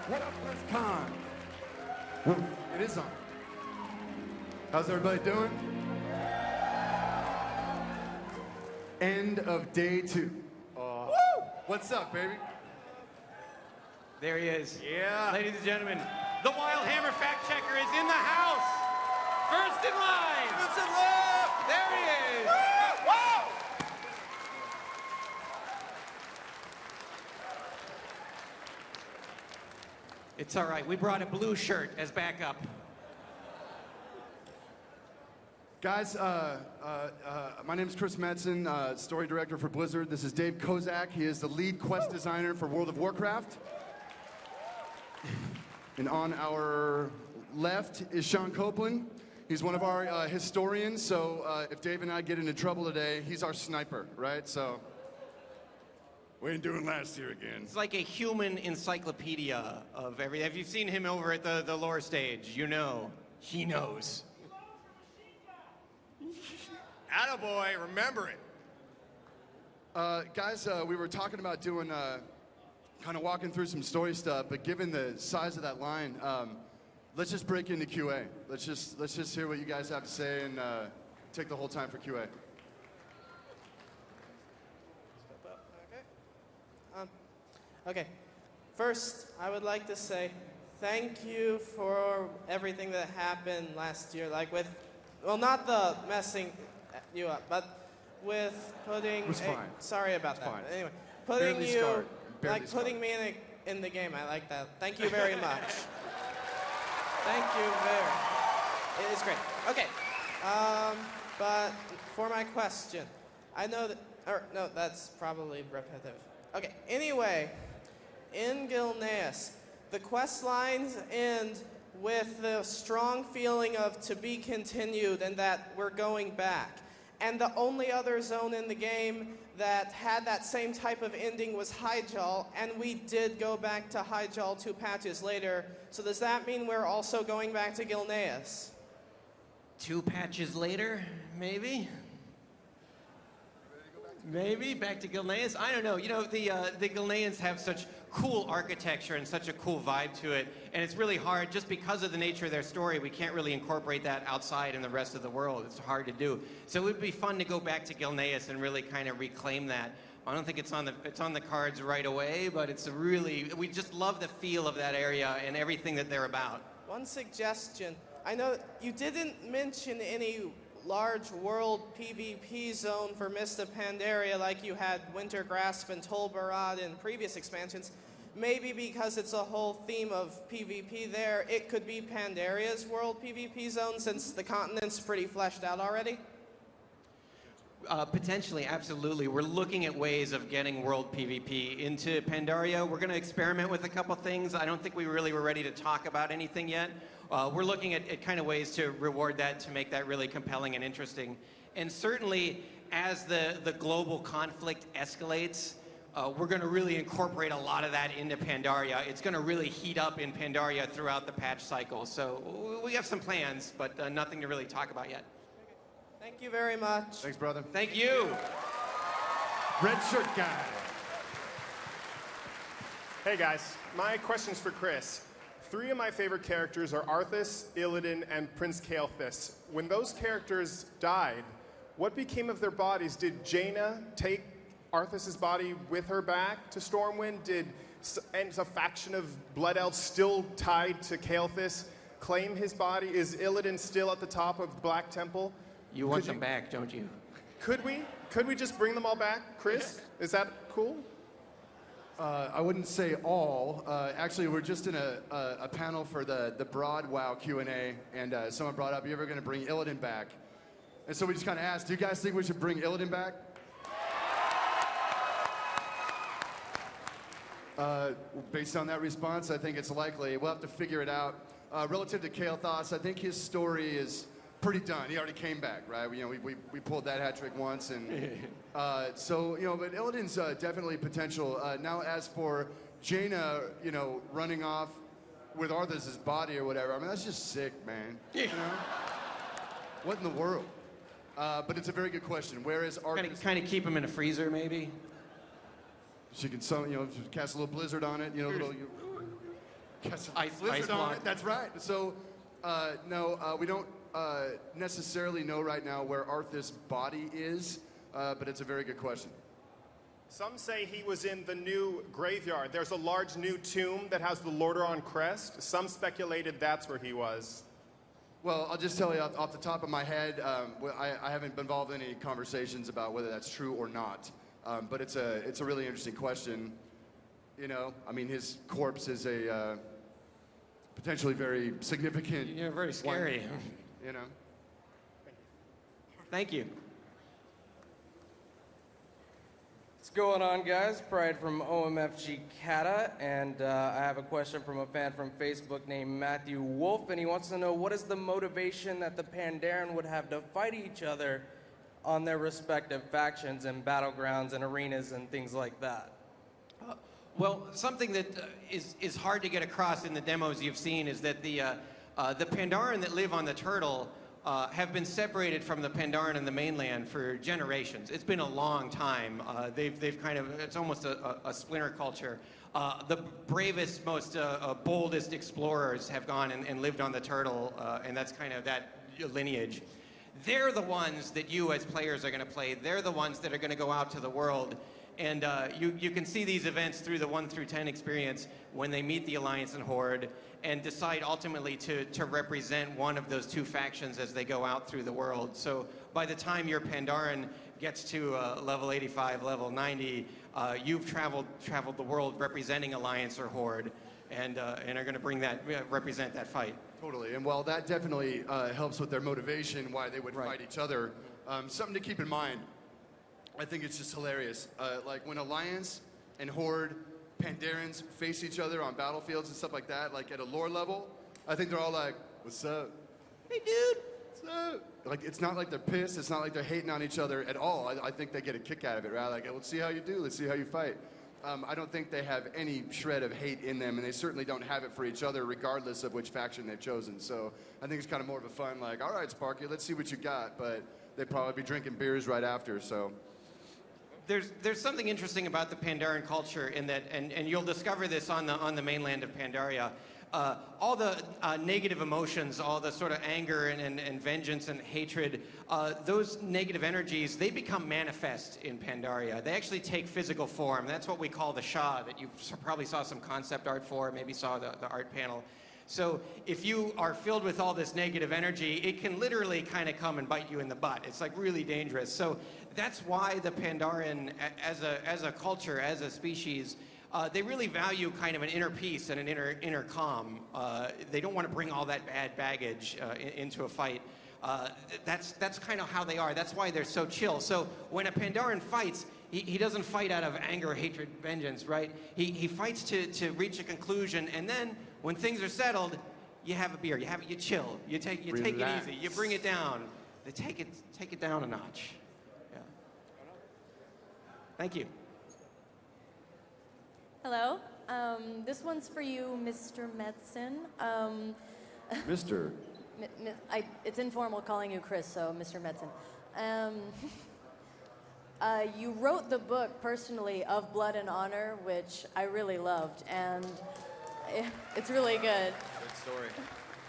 What up, BlizzCon? It is on. How's everybody doing? End of day 2. Woo! What's up, baby? There he is. Yeah. Ladies and gentlemen, the Wild Hammer fact checker is in the house. First in line. Vincent left. There he is. Woo! It's all right. We brought a blue shirt as backup. Guys, my name is Chris Metzen, story director for Blizzard. This is Dave Kozak. He is the lead quest designer for World of Warcraft. And on our left is Sean Copeland. He's one of our historians, so if Dave and I get into trouble today, he's our sniper, right? So we ain't doing last year again. It's like a human encyclopedia of everything. Have you seen him over at the lore stage? You know, he knows. Attaboy, remember it. Guys, we were talking about doing, kind of walking through some story stuff, but given the size of that line, let's just break into QA. Let's just hear what you guys have to say and take the whole time for QA. Okay. First, I would like to say thank you for everything that happened last year. Like with, well, not the messing you up, but with putting. It was fine. Sorry about It's that. fine. But anyway, putting Barely you, scarred. Barely like scarred. putting me in the game. I like that. Thank you very much. Thank you very. It is great. Okay. But for my question, I know that. Or no, that's probably repetitive. Okay. Anyway. In Gilneas, the quest lines end with the strong feeling of to be continued and that we're going back. And the only other zone in the game that had that same type of ending was Hyjal, and we did go back to Hyjal 2 patches later. So does that mean we're also going back to Gilneas? 2 patches later, maybe? Maybe back to Gilneas. I don't know. You know, the Gilneans have such cool architecture and such a cool vibe to it, and it's really hard just because of the nature of their story. We can't really incorporate that outside in the rest of the world. It's hard to do. So it would be fun to go back to Gilneas and really kind of reclaim that. I don't think it's on the cards right away, but it's we just love the feel of that area and everything that they're about. One suggestion. I know you didn't mention any large world PvP zone for Mist of Pandaria like you had Winter Grasp and Tol Barad in previous expansions. Maybe because it's a whole theme of PvP there, it could be Pandaria's world PvP zone since the continent's pretty fleshed out already? Potentially, absolutely. We're looking at ways of getting world PvP into Pandaria. We're going to experiment with a couple things. I don't think we really were ready to talk about anything yet. We're looking at kind of ways to reward that, to make that really compelling and interesting. And certainly, as the global conflict escalates, we're going to really incorporate a lot of that into Pandaria. It's going to really heat up in Pandaria throughout the patch cycle. So we have some plans, but nothing to really talk about yet. Thank you very much. Thanks, brother. Thank you. Red shirt guy. Hey guys, my question's for Chris. 3 of my favorite characters are Arthas, Illidan, and Prince Kael'thas. When those characters died, what became of their bodies? Did Jaina take Arthas' body with her back to Stormwind? Did a faction of Blood Elves still tied to Kael'thas claim his body? Is Illidan still at the top of the Black Temple? You want them back, don't you? Could we just bring them all back, Chris? Is that cool? I wouldn't say all. Actually, we're just in a panel for the broad WoW Q&A, and someone brought up, you ever going to bring Illidan back? And so we just kind of asked, do you guys think we should bring Illidan back? Based on that response, I think it's likely. We'll have to figure it out. Relative to Kael'thas, I think his story is pretty done. He already came back, right? We pulled that hat trick once, and so but Illidan's definitely potential. Now, as for Jaina, running off with Arthas' body or whatever, I mean that's just sick, man. You know? What in the world? But it's a very good question. Where is Arthas? Kind of keep him in a freezer, maybe. She can, cast a little blizzard on it. Guess Ice Blizzard on Blonde. it. That's right. So, no, we don't necessarily know right now where Arthas' body is, but it's a very good question. Some say he was in the new graveyard. There's a large new tomb that has the Lordaeron crest. Some speculated that's where he was. Well, I'll just tell you off the top of my head, I haven't been involved in any conversations about whether that's true or not. But it's a really interesting question. You know, I mean, his corpse is a potentially very significant. Yeah, very scary. One, you know. Thank you. What's going on, guys? Pride from OMFG Kata, and I have a question from a fan from Facebook named Matthew Wolf, and he wants to know what is the motivation that the Pandaren would have to fight each other on their respective factions and battlegrounds and arenas and things like that. Well, something that is hard to get across in the demos you've seen is that the Pandaren that live on the turtle have been separated from the Pandaren in the mainland for generations. It's been a long time. They've kind of, it's almost a splinter culture. The bravest, most boldest explorers have gone and lived on the turtle, and that's kind of that lineage. They're the ones that you as players are going to play. They're the ones that are going to go out to the world. And you can see these events through the 1 through 10 experience when they meet the Alliance and Horde and decide ultimately to represent one of those two factions as they go out through the world. So by the time your Pandaren gets to level 85, level 90, you've traveled the world representing Alliance or Horde and are going to represent that fight. Totally, and while that definitely helps with their motivation, why they would fight each other, something to keep in mind, I think it's just hilarious. Like when Alliance and Horde Pandarans face each other on battlefields and stuff like that, like at a lore level, I think they're all like, what's up? Hey dude, what's up? Like it's not like they're pissed, it's not like they're hating on each other at all. I think they get a kick out of it, right? Like, let's see how you do, let's see how you fight. I don't think they have any shred of hate in them, and they certainly don't have it for each other, regardless of which faction they've chosen. So I think it's kind of more of a fun, like, all right, Sparky, let's see what you got. But they'd probably be drinking beers right after, so. There's something interesting about the Pandaren culture in that, and you'll discover this on the mainland of Pandaria. All the negative emotions, all the sort of anger and vengeance and hatred, those negative energies, they become manifest in Pandaria. They actually take physical form. That's what we call the Shah, that you probably saw some concept art for, maybe saw the art panel. So if you are filled with all this negative energy, it can literally kind of come and bite you in the butt. It's like really dangerous. So that's why the Pandaren, as a culture, as a species, they really value kind of an inner peace and an inner calm. They don't want to bring all that bad baggage into a fight. That's kind of how they are. That's why they're so chill. So when a Pandaren fights, he doesn't fight out of anger, hatred, vengeance, right? He fights to reach a conclusion, and then when things are settled, you have a beer, you chill, you take it easy, you bring it down, they take it down a notch. Yeah. Thank you. Hello. This one's for you, Mr. Metzen. Mr. It's informal calling you Chris, so Mr. Metzen. You wrote the book personally of Blood and Honor, which I really loved, and it's really good. Good story.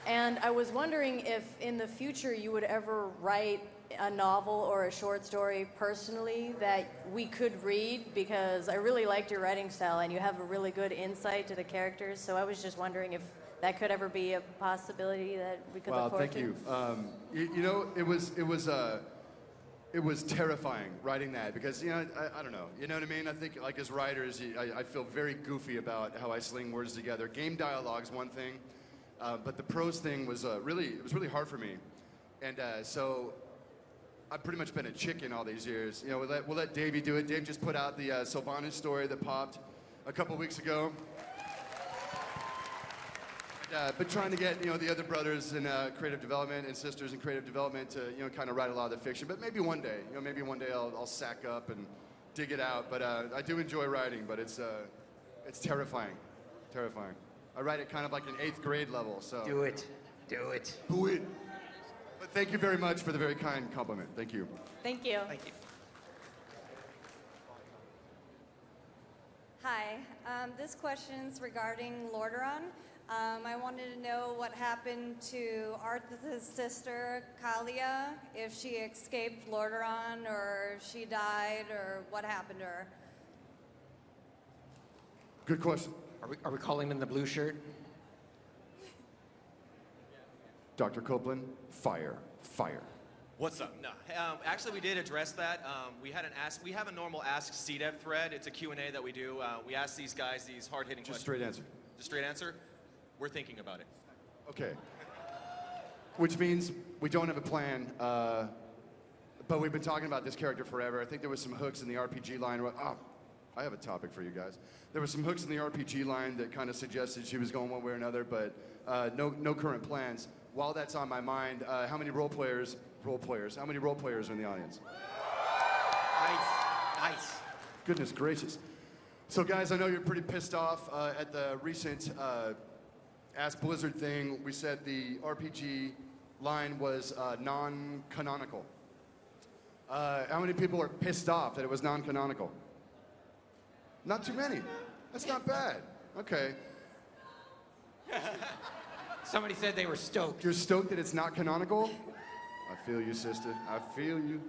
And I was wondering if in the future you would ever write a novel or a short story personally that we could read, because I really liked your writing style and you have a really good insight to the characters. So I was just wondering if that could ever be a possibility that we could look forward to. Well, thank you. You know, it was terrifying writing that because, you know, I don't know. You know what I mean? I think, like, as writers, I feel very goofy about how I sling words together. Game dialogue's one thing, but the prose thing was really hard for me. And so I've pretty much been a chicken all these years. You know, we'll let Davey do it. Dave just put out the Sylvanas story that popped a couple weeks ago. But trying to get, you know, the other brothers in creative development and sisters in creative development to, you know, kind of write a lot of the fiction. But maybe one day, you know, maybe one day I'll sack up and dig it out. But I do enjoy writing, but it's terrifying, terrifying. I write it kind of like an 8th grade level, so. Do it. Do it. Do it. But thank you very much for the very kind compliment. Thank you. Thank you. Thank you. Hi, this question's regarding Lordaeron. I wanted to know what happened to Arthas' sister, Kalia, if she escaped Lordaeron, or if she died, or what happened to her. Good question. Are we calling him the blue shirt? Dr. Copeland, fire. What's up? No, actually, we did address that. We have a normal Ask CDEV thread. It's a Q&A that we do. We ask these guys these hard-hitting questions. Just straight answer. Just straight answer. We're thinking about it. Okay. Which means we don't have a plan, but we've been talking about this character forever. I think there was some hooks in the RPG line. Oh, I have a topic for you guys. There were some hooks in the RPG line that kind of suggested she was going one way or another, but no current plans. While that's on my mind, how many role players are in the audience? Nice. Goodness gracious. So guys, I know you're pretty pissed off at the recent Ask Blizzard thing. We said the RPG line was non-canonical. How many people are pissed off that it was non-canonical? Not too many. That's not bad. Okay. Somebody said they were stoked. You're stoked that it's not canonical? I feel you, sister. I feel you.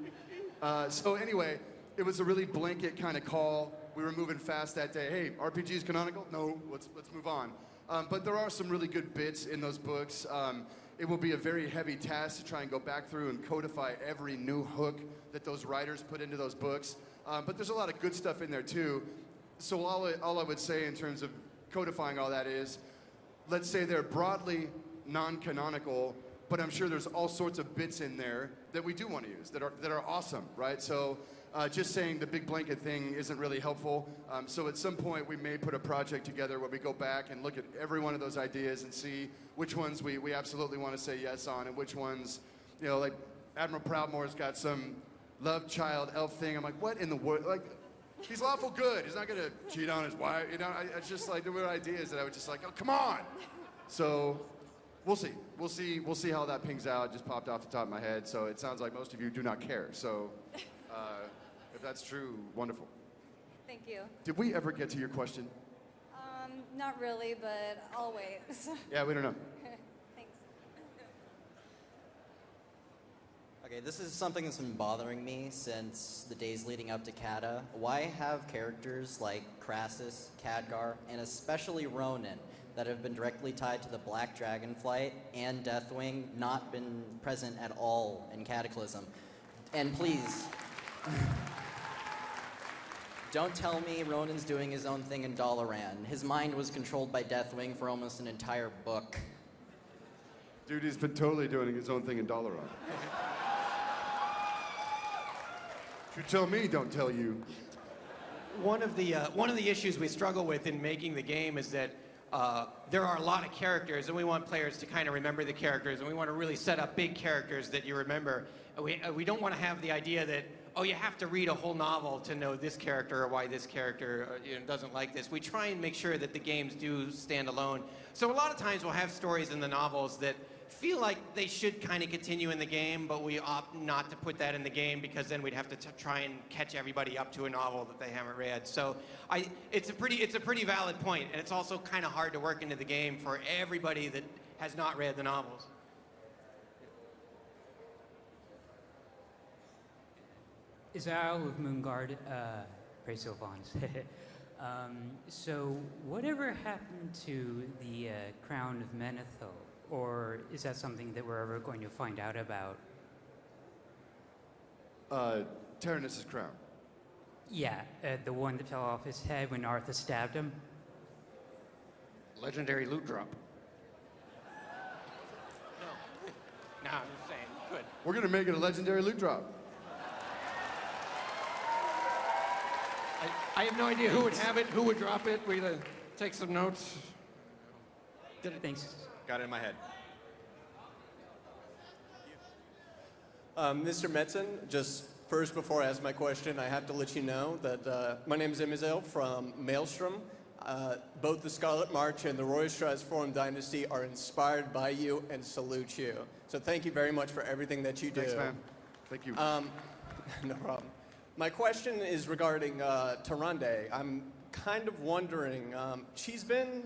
So anyway, it was a really blanket kind of call. We were moving fast that day. Hey, RPG is canonical? No, let's move on. But there are some really good bits in those books. It will be a very heavy task to try and go back through and codify every new hook that those writers put into those books. But there's a lot of good stuff in there too. So all I would say in terms of codifying all that is, let's say they're broadly non-canonical, but I'm sure there's all sorts of bits in there that we do want to use that are awesome, right? So just saying the big blanket thing isn't really helpful. So at some point we may put a project together where we go back and look at every one of those ideas and see which ones we absolutely want to say yes on and which ones, you know, like Admiral Proudmoore's got some love child elf thing. I'm like, what in the world? Like, he's lawful good. He's not going to cheat on his wife. You know, it's just like there were ideas that I was just like, oh, come on. So we'll see. We'll see how that pings out. It just popped off the top of my head. So it sounds like most of you do not care. So if that's true, wonderful. Thank you. Did we ever get to your question? Not really, but I'll wait. Yeah, we don't know. Thanks. Okay, this is something that's been bothering me since the days leading up to Kata. Why have characters like Crassus, Khadgar, and especially Ronan that have been directly tied to the Black Dragonflight and Deathwing not been present at all in Cataclysm? And please, don't tell me Ronan's doing his own thing in Dalaran. His mind was controlled by Deathwing for almost an entire book. Dude, he's been totally doing his own thing in Dalaran. If you tell me, don't tell you. One of the issues we struggle with in making the game is that there are a lot of characters, and we want players to kind of remember the characters, and we want to really set up big characters that you remember. We don't want to have the idea that, oh, you have to read a whole novel to know this character or why this character doesn't like this. We try and make sure that the games do stand alone. So a lot of times we'll have stories in the novels that feel like they should kind of continue in the game, but we opt not to put that in the game because then we'd have to try and catch everybody up to a novel that they haven't read. So it's a pretty valid point, and it's also kind of hard to work into the game for everybody that has not read the novels. Isao of Moonguard, Praise Sylvans. So, whatever happened to the crown of Menethil? Or is that something that we're ever going to find out about? Tyranus' crown. Yeah, the one that fell off his head when Arthur stabbed him. Legendary loot drop. No, I'm just saying. Good. We're going to make it a legendary loot drop. I have no idea who would have it, who would drop it. We take some notes. Thanks. Got it in my head. Mr. Metzen, just first before I ask my question, I have to let you know that my name is Emizel from Maelstrom. Both the Scarlet March and the Roystra's Forum Dynasty are inspired by you and salute you. So thank you very much for everything that you do. Thanks, man. Thank you. No problem. My question is regarding Tyrande. I'm kind of wondering, she's been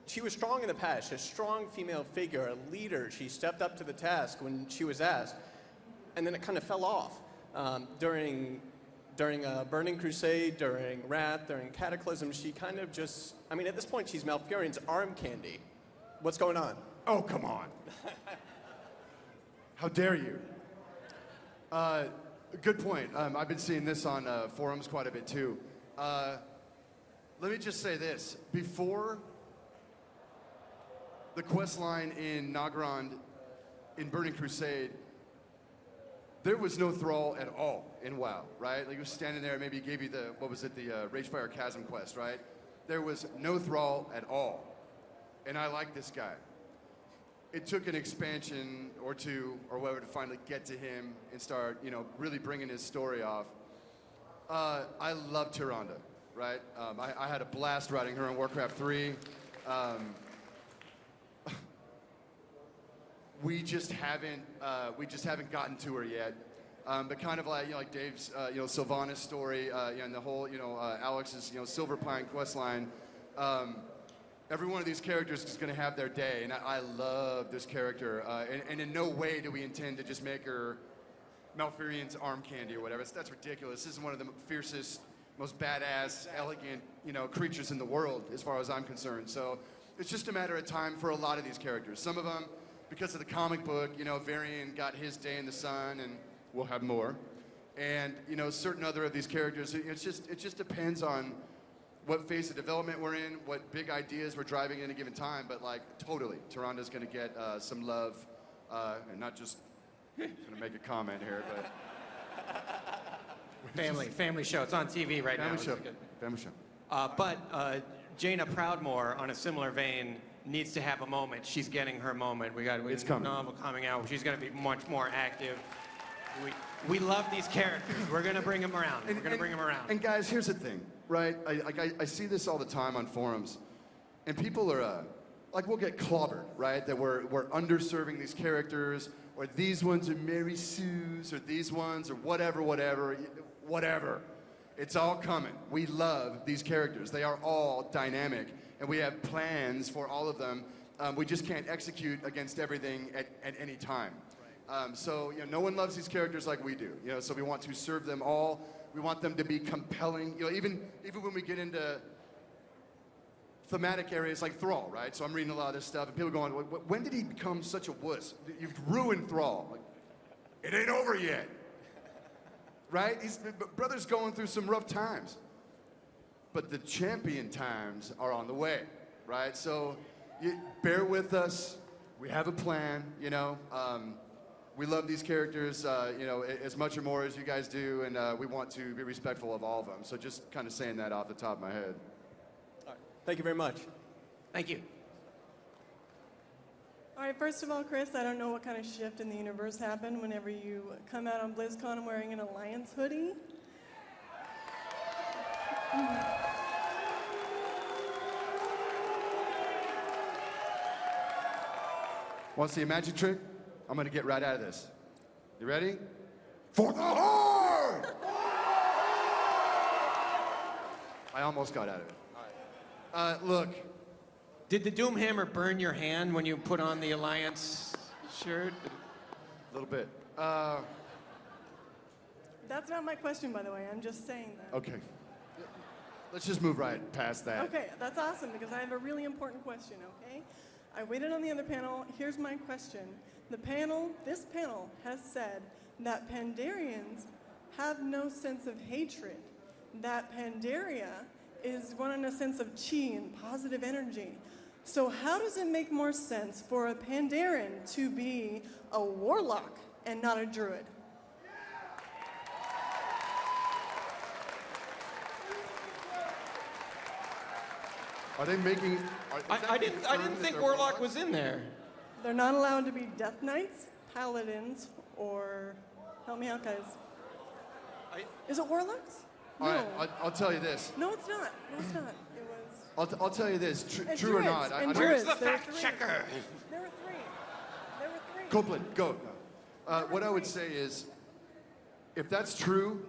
she was strong in the past, a strong female figure, a leader. She stepped up to the task when she was asked, and then it kind of fell off during Burning Crusade, during Wrath, during Cataclysm. She kind of just, I mean, at this point, she's Malfurion's arm candy. What's going on? Oh, come on. How dare you? Good point. I've been seeing this on forums quite a bit too. Let me just say this. Before the quest line in Nagrand in Burning Crusade, there was no Thrall at all in WoW, right? Like, he was standing there, maybe he gave you the, what was it, the Ragefire Chasm quest, right? There was no Thrall at all. And I like this guy. It took an expansion or two or whatever to finally get to him and start, you know, really bringing his story off. I love Tyrande, right? I had a blast writing her in Warcraft 3. We just haven't gotten to her yet. But kind of like, you know, like Dave's, you know, Sylvanas story, you know, and the whole, you know, Alex's, you know, Silver Pine quest line. Every one of these characters is going to have their day, and I love this character. And in no way do we intend to just make her Malfurion's arm candy or whatever. That's ridiculous. This is one of the fiercest, most badass, elegant, you know, creatures in the world, as far as I'm concerned. So it's just a matter of time for a lot of these characters. Some of them, because of the comic book, you know, Varian got his day in the sun, and we'll have more. And, you know, certain other of these characters, it just depends on what phase of development we're in, what big ideas we're driving at a given time. But, like, totally, Tyrande's going to get some love, and not just going to make a comment here, but Family show. It's on TV right now. Family show. But Jaina Proudmoore, on a similar vein, needs to have a moment. She's getting her moment. It's coming. Novel coming out. She's going to be much more active. We love these characters. We're going to bring them around. We're going to bring them around. And guys, here's the thing, right? I see this all the time on forums, and people are like, we'll get clobbered, right? That we're underserving these characters, or these ones are Mary Sue's, or these ones are whatever. It's all coming. We love these characters. They are all dynamic, and we have plans for all of them. We just can't execute against everything at any time. So, you know, no one loves these characters like we do. You know, so we want to serve them all. We want them to be compelling. You know, even when we get into thematic areas like Thrall, right? So I'm reading a lot of this stuff, and people going, when did he become such a wuss? You've ruined Thrall. Like, it ain't over yet. Right? Brother's going through some rough times. But the champion times are on the way, right? So bear with us. We have a plan, you know. We love these characters, you know, as much or more as you guys do, and we want to be respectful of all of them. So just kind of saying that off the top of my head. All right. Thank you very much. Thank you. All right, first of all, Chris, I don't know what kind of shift in the universe happened whenever you come out on BlizzCon wearing an Alliance hoodie. Want to see a magic trick? I'm going to get right out of this. You ready? For the Horde! I almost got out of it. All right. Look. Did the Doomhammer burn your hand when you put on the Alliance shirt? A little bit. That's not my question, by the way. I'm just saying that. Okay. Let's just move right past that. Okay, that's awesome, because I have a really important question, okay? I waited on the other panel. Here's my question. This panel has said that Pandarians have no sense of hatred, that Pandaria is one in a sense of chi and positive energy. So how does it make more sense for a Pandaren to be a warlock and not a druid? Are they making... I didn't think Warlock was in there. They're not allowed to be Death Knights, Paladins, or... Help me out, guys. Is it Warlocks? All right, I'll tell you this. No, it's not. No, it's not. It was... I'll tell you this, true or Druids, not. and Where's Druids. the There were fact three. checker? There were three. There were three. Copeland, go. What I would say is, if that's true,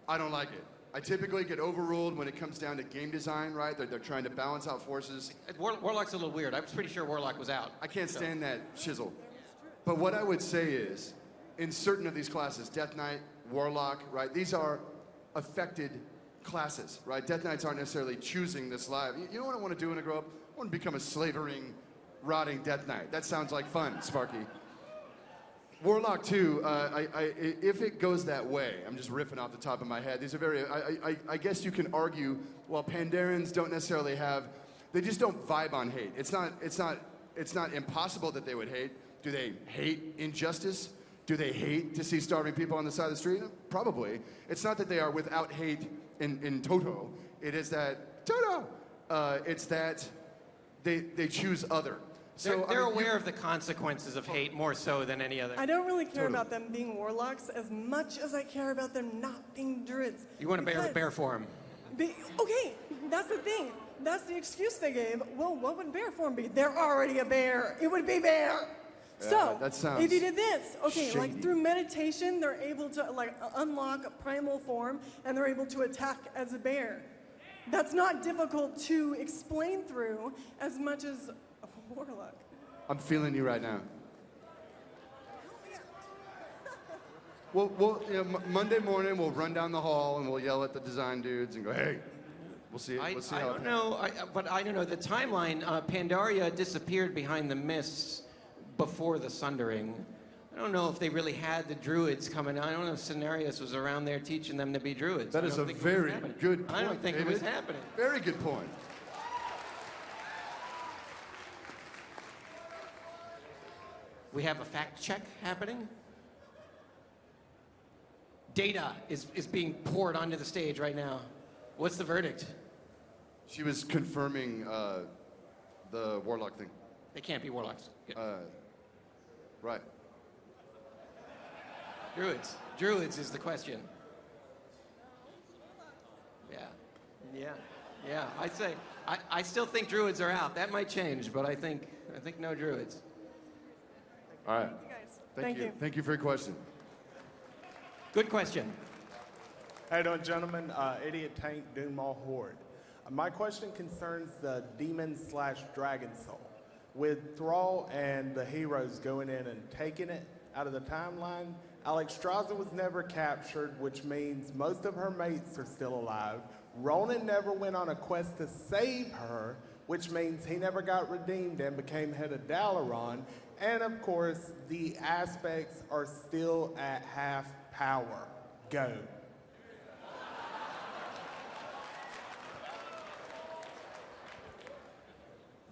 I don't like it. I typically get overruled when it comes down to game design, right? They're trying to balance out forces. Warlock's a little weird. I was pretty sure Warlock was out. I can't stand that shizzle. But what I would say is, in certain of these classes, Death Knight, Warlock, right? These are affected classes, right? Death Knights aren't necessarily choosing this life. You know what I want to do when I grow up? I want to become a slavering, rotting Death Knight. That sounds like fun, Sparky. Warlock too, if it goes that way, I'm just riffing off the top of my head. These are very, I guess you can argue, while Pandarians don't necessarily have, they just don't vibe on hate. It's not impossible that they would hate. Do they hate injustice? Do they hate to see starving people on the side of the street? Probably. It's not that they are without hate in toto. It is that, toto! It's that they choose other. So They're aware of the consequences of hate more so than any other. I don't really care about them being warlocks as much as I care about them not being druids. You want to bear form. Okay, that's the thing. That's the excuse they gave. Well, what would bear form be? They're already a bear. It would be bear. So, that sounds if you did this, okay, shady. like through meditation, they're able to like unlock a primal form, and they're able to attack as a bear. That's not difficult to explain through as much as a warlock. I'm feeling you right now. We'll Monday morning, we'll run down the hall and we'll yell at the design dudes and go, hey, we'll see I how don't know, but I don't know. The timeline, Pandaria disappeared behind the mists before the Sundering. I don't know if they really had the druids coming. I don't know if Cenarius was around there teaching them to be druids. That is a very good point, I don't think David. it was happening. Very good point. We have a fact check happening. Data is being poured onto the stage right now. What's the verdict? She was confirming the warlock thing. They can't be warlocks. Right. Druids. Druids is the question. Yeah. I'd say I still think druids are out. That might change, but I think no druids. All right. Thank you. Thank you for your question. Good question. How you doing, gentlemen? Idiot Tank Doomall Horde. My question concerns the demon/dragon soul. With Thrall and the heroes going in and taking it out of the timeline, Alexstrasza was never captured, which means most of her mates are still alive. Ronan never went on a quest to save her, which means he never got redeemed and became head of Dalaran. And of course, the aspects are still at half power. Go.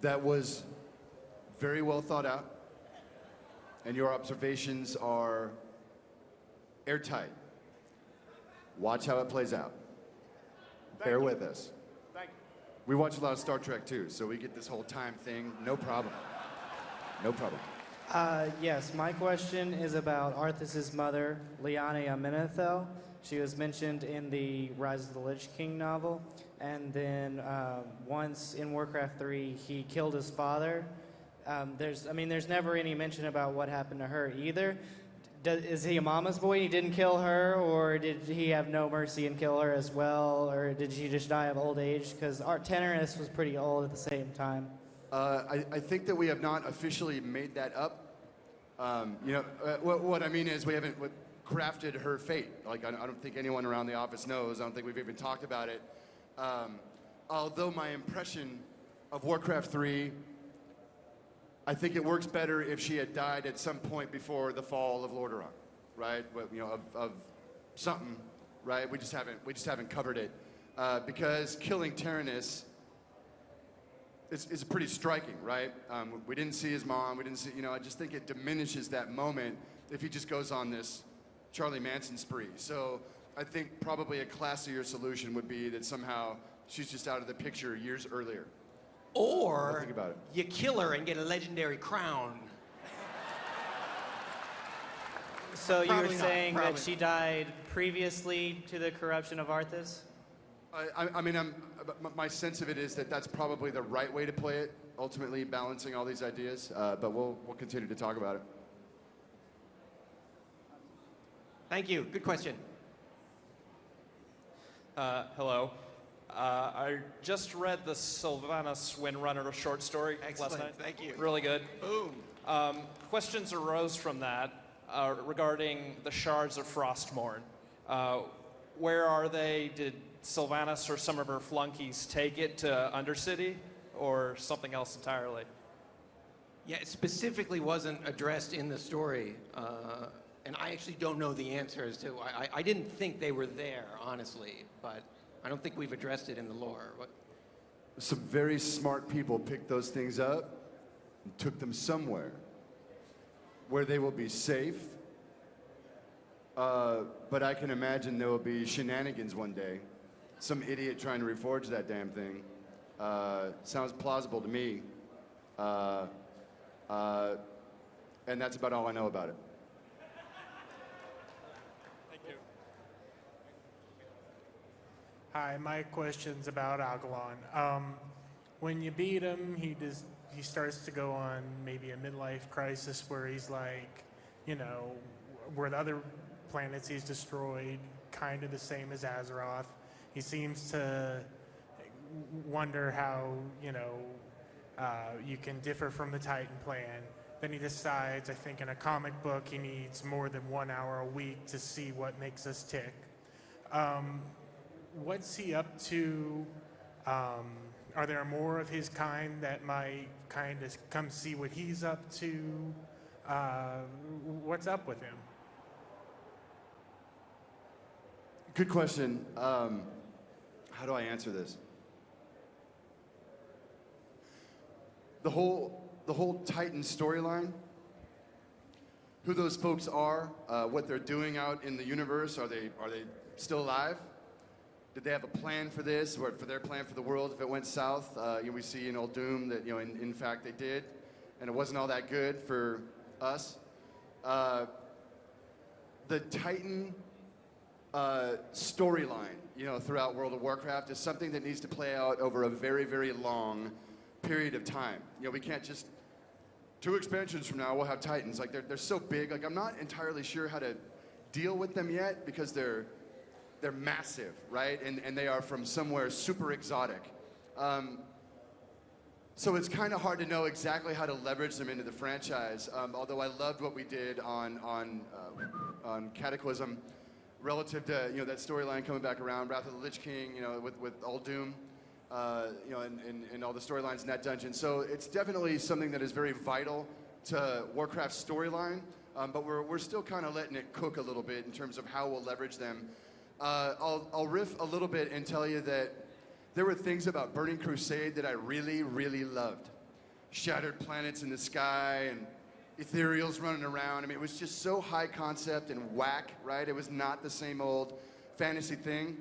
That was very well thought out, and your observations are airtight. Watch how it plays out. Bear with us. Thank you. We watch a lot of Star Trek too, so we get this whole time thing. No problem. No problem. Yes, my question is about Arthas' mother, Liana Amenethel. She was mentioned in the Rise of the Lich King novel, and then once in Warcraft 3, he killed his father. There's never any mention about what happened to her either. Is he a mama's boy and he didn't kill her, or did he have no mercy and kill her as well, or did she just die of old age? Because Tenorus was pretty old at the same time. I think that we have not officially made that up. What I mean is we haven't crafted her fate. Like, I don't think anyone around the office knows. I don't think we've even talked about it. Although my impression of Warcraft 3, I think it works better if she had died at some point before the fall of Lordaeron, right? Of something, right? We just haven't covered it because killing Tyrande is pretty striking, right? We didn't see his mom. We didn't see. I just think it diminishes that moment if he just goes on this Charlie Manson spree. So I think probably a classier solution would be that somehow she's just out of the picture years earlier. Or think about it. you kill her and get a legendary crown. So you Probably were not, saying probably. that she died previously to the corruption of Arthas? My sense of it is that that's probably the right way to play it, ultimately balancing all these ideas, but we'll continue to talk about it. Thank you. Good question. Hello. I just read the Sylvanas Windrunner short story Excellent. last night. Thank you. Really good. Boom. Questions arose from that regarding the Shards of Frostmourne. Where are they? Did Sylvanas or some of her flunkies take it to Undercity, or something else entirely? Yeah, it specifically wasn't addressed in the story, and I actually don't know the answer as to. I didn't think they were there, honestly, but I don't think we've addressed it in the lore. Some very smart people picked those things up and took them somewhere where they will be safe. But I can imagine there will be shenanigans one day. Some idiot trying to reforge that damn thing. Sounds plausible to me. And that's about all I know about it. Thank you. Hi, my question's about Agalon. When you beat him, he starts to go on maybe a midlife crisis where he's like, where the other planets he's destroyed, kind of the same as Azeroth. He seems to wonder how, you can differ from the Titan plan. Then he decides, I think in a comic book, he needs more than 1 hour a week to see what makes us tick. What's he up to? Are there more of his kind that might kind of come see what he's up to? What's up with him? Good question. How do I answer this? The whole Titan storyline, who those folks are, what they're doing out in the universe, are they still alive? Did they have a plan for this, or for their plan for the world if it went south? We see in Old Doom that in fact they did, and it wasn't all that good for us. The Titan storyline, throughout World of Warcraft is something that needs to play out over a very, very long period of time. We can't just 2 expansions from now we'll have Titans. Like they're so big. Like I'm not entirely sure how to deal with them yet because they're massive, right? And they are from somewhere super exotic. So it's kind of hard to know exactly how to leverage them into the franchise. Although I loved what we did on Cataclysm, relative to that storyline coming back around, Wrath of the Lich King, with Old Doom, and all the storylines in that dungeon. So it's definitely something that is very vital to Warcraft's storyline, but we're still kind of letting it cook a little bit in terms of how we'll leverage them. I'll riff a little bit and tell you that there were things about Burning Crusade that I really, really loved. Shattered planets in the sky and ethereals running around. I mean, it was just so high concept and whack, right? It was not the same old fantasy thing.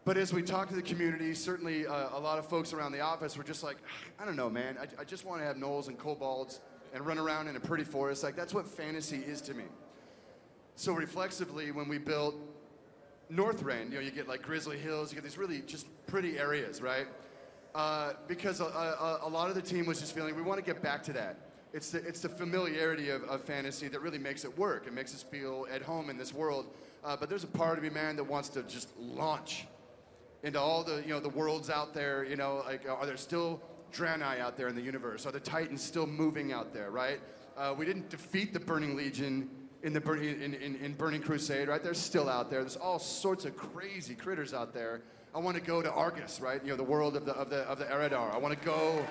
But as we talked to the community, certainly a lot of folks around the office were just like, I don't know, man. I just want to have gnolls and kobolds and run around in a pretty forest. Like, that's what fantasy is to me. So reflexively, when we built Northrend, you get like Grizzly Hills, you get these really just pretty areas, right? Because a lot of the team was just feeling, we want to get back to that. It's the familiarity of fantasy that really makes it work. It makes us feel at home in this world. But there's a part of me, man, that wants to just launch into all the, the worlds out there, like, are there still Draenei out there in the universe? Are the Titans still moving out there, right? We didn't defeat the Burning Legion in Burning Crusade, right? They're still out there. There's all sorts of crazy critters out there. I want to go to Argus, right? The world of the Eredar. I want to go,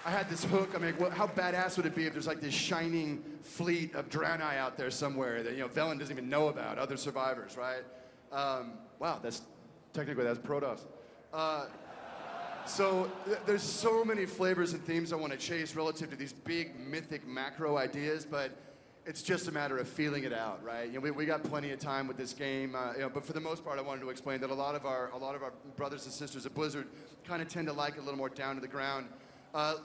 I had this hook. I mean, how badass would it be if there's like this shining fleet of Draenei out there somewhere that Velen doesn't even know about, other survivors, right? Wow, that's Protoss. So there's so many flavors and themes I want to chase relative to these big mythic macro ideas, but it's just a matter of feeling it out, right? We got plenty of time with this game, but for the most part, I wanted to explain that a lot of our brothers and sisters at Blizzard kind of tend to like it a little more down to the ground.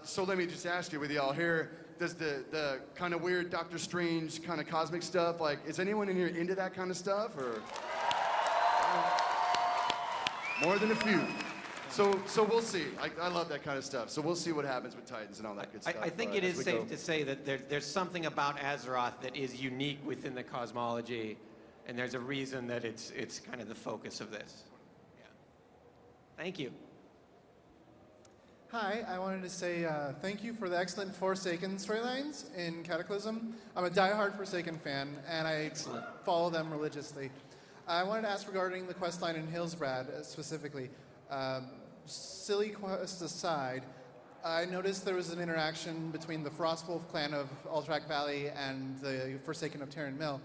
So let me just ask you, with y'all here, does the kind of weird Doctor Strange kind of cosmic stuff, like, is anyone in here into that kind of stuff, or more than a few? So we'll see. I love that kind of stuff. So we'll see what happens with Titans and all that good stuff. I think it is safe to say that there's something about Azeroth that is unique within the cosmology And there's a reason that it's kind of the focus of this. Yeah. Thank you. Hi, I wanted to say thank you for the excellent Forsaken storylines in Cataclysm. I'm a diehard Forsaken fan, and I follow them religiously. I wanted to ask regarding the quest line in Hillsbrad specifically. Silly quest aside, I noticed there was an interaction between the Frostwolf clan of Alterac Valley and the Forsaken of Terran Mill.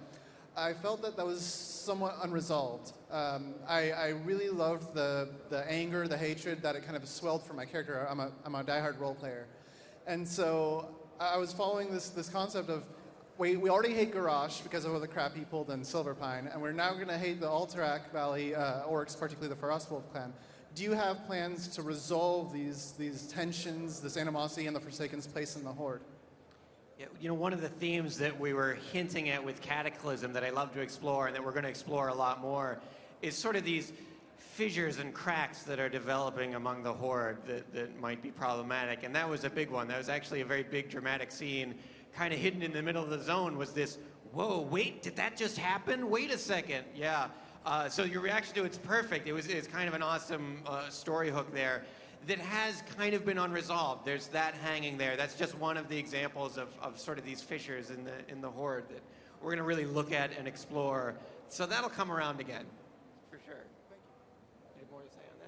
I felt that was somewhat unresolved. I really loved the anger, the hatred that it kind of swelled for my character. I'm a diehard role player. And so I was following this concept of, we already hate Garrosh because of all the crap he pulled in Silverpine, and we're now going to hate the Alterac Valley orcs, particularly the Frostwolf clan. Do you have plans to resolve these tensions, this animosity, and the Forsaken's place in the Horde? Yeah, you know, one of the themes that we were hinting at with Cataclysm that I love to explore and that we're going to explore a lot more is sort of these fissures and cracks that are developing among the Horde that might be problematic. And that was a big one. That was actually a very big dramatic scene. Kind of hidden in the middle of the zone was this, whoa, wait, did that just happen? Wait a second. Yeah. So your reaction to it's perfect. It's kind of an awesome story hook there that has kind of been unresolved. There's that hanging there. That's just one of the examples of sort of these fissures in the Horde that we're going to really look at and explore. So that'll come around again, for sure. Thank you. Any more to say on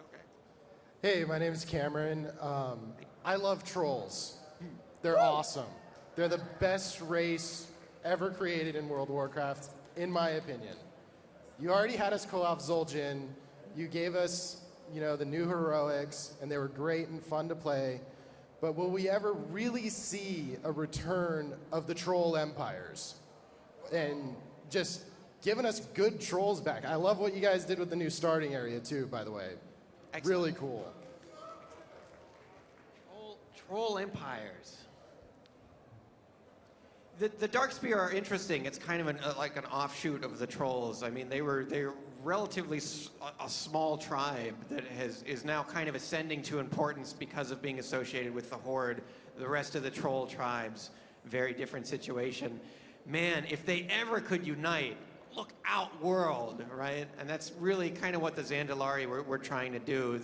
that? Okay. Hey, my name is Cameron. I love trolls. They're awesome. They're the best race ever created in World of Warcraft, in my opinion. You already had us co-op Zul'jin. You gave us, you know, the new heroics, and they were great and fun to play. But will we ever really see a return of the troll empires? And just giving us good trolls back. I love what you guys did with the new starting area, too, by the way. Excellent. Really cool. Troll empires. The Darkspear are interesting. It's kind of like an offshoot of the trolls. I mean, they're relatively a small tribe that is now kind of ascending to importance because of being associated with the Horde. The rest of the troll tribes, very different situation. Man, if they ever could unite, look out world, right? And that's really kind of what the Zandalari we're trying to do.